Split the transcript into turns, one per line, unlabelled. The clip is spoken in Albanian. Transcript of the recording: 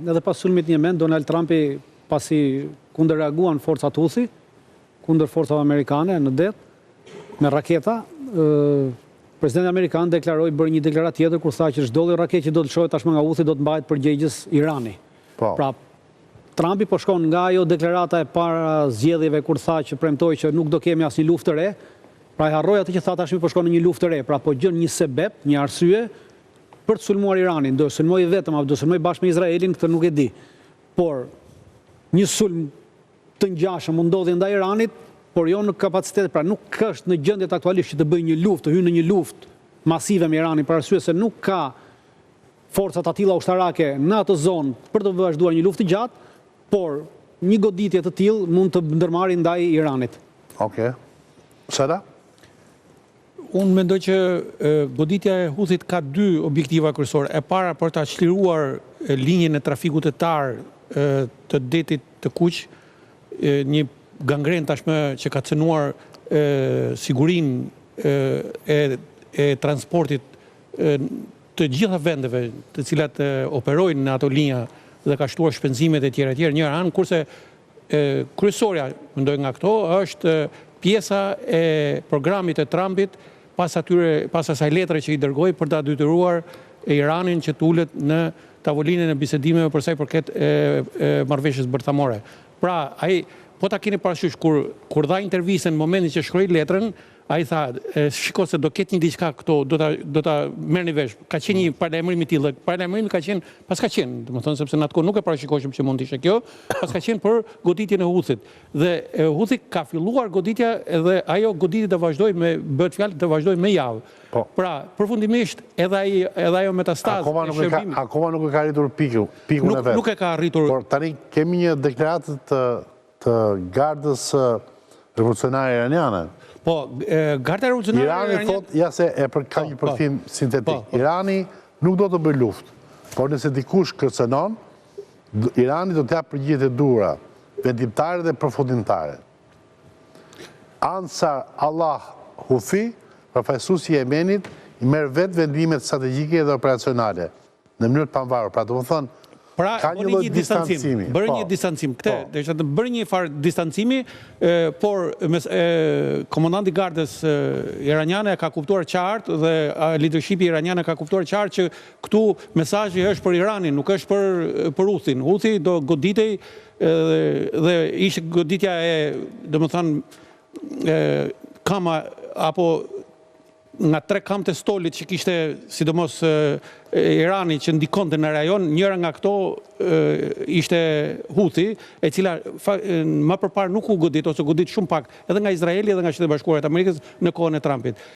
edhe pas sulmit në Yemen, Donald Trumpi pasi kundërreaguan forcat Houthi, kundër forcave amerikane në det, me raketa, presidenti amerikan bërë një deklarat tjetër kur tha që çdo lloj raketë që do të shohet tashmë nga Houthi do të mbahet përgjegjës Irani. Pra, Trumpi po shkon nga ajo deklarata e para zgjedhjeve kur tha që premtoi që nuk do kemi asnjë luftë të re, pra e harroi atë që tha tashmë po shkon në një luftë të re, pra po gjen një sebeb, një arsye për të sulmuar Iranin, do sulmoj vetëm apo do sulmoj bashkë me Izraelin, këtë nuk e di. Por një sulm të ngjashëm mund ndodhi ndaj Iranit, por jo në kapacitet, pra nuk është në gjendjet aktualisht që të bëjë një luftë, të hyjë në një luftë masive me Iranin, për arsye se nuk ka forcat të tilla ushtarake në atë zonë për të vazhduar një luftë gjatë, por një goditje të tillë mund të ndërmarrë ndaj Iranit.
Okej. Sada?
Unë mendoj që goditja e Houthit ka dy objektiva kryesore. E para për ta çliruar linjën e trafikut të tar të detit të Kuq, një gangren tashmë që ka cënuar sigurinë e transportit të gjitha vendeve të cilat operojnë në ato linja dhe ka shtuar shpenzimet e tjera një anë, kurse kryesorja, mendoj nga këto, është pjesa e programit e Trumpit pas asaj letre që i dërgoi për ta detyruar Iranin që të ulet në tavolinën e bisedimeve për sa i përket marrëveshjes bërthamore. Pra, ai po ta keni parasysh kur dha intervistën në momentin që shkroi letrën, ai tha, shiko se do ketë një diçka këto, do ta merrni vesh. Ka qenë një paralajmërim i tillë. Paralajmërimi ka qenë, domethënë sepse në atë kohë nuk e parashikoshim që mund të ishte kjo, pas ka qenë për goditjen e Houthit. Dhe Houthi ka filluar goditja dhe ajo goditje do vazhdoj bëhet fjalë të vazhdoj me javë. Pra, përfundimisht edhe ajo metastazë e shërbimit.
Akoma nuk e ka arritur pikun e vet.
Nuk e ka arritur.
Por tani kemi një deklaratë të gardës revolucionare iraniane.
Po, garda revolucionare
iraniane... Irani thot, ja se ka një përkthim sintetik. Irani nuk do të bëjë luftë, por nëse dikush kërcënon, Irani do të japë përgjigje të duhura, vendimtare dhe përfundimtare. Ansar Allah Houthi, përfaqësuesi i Yemenit, i merr vetë vendimet strategjike dhe operacionale në mënyrë të pavarur. Pra, domethënë, ka një lloj distancimi.
Bërë një distancim. Bërë një farë distancimi, por komandanti gardës iraniane ka kuptuar qartë dhe leadershipi iraniane ka kuptuar qartë që këtu mesazhi është për Iranin, nuk është për Houthin. Houthi do goditej dhe ishte goditja e, domethënë, kama apo nga 3 kamë të stolit që kishte sidomos Irani që ndikonte në rajon, njëra nga këto ishte Houthi, e cila më përpara nuk u godit ose godit shumë pak edhe nga Izraeli edhe nga Shtetet Bashkuara të Amerikës në kohën e Trumpit.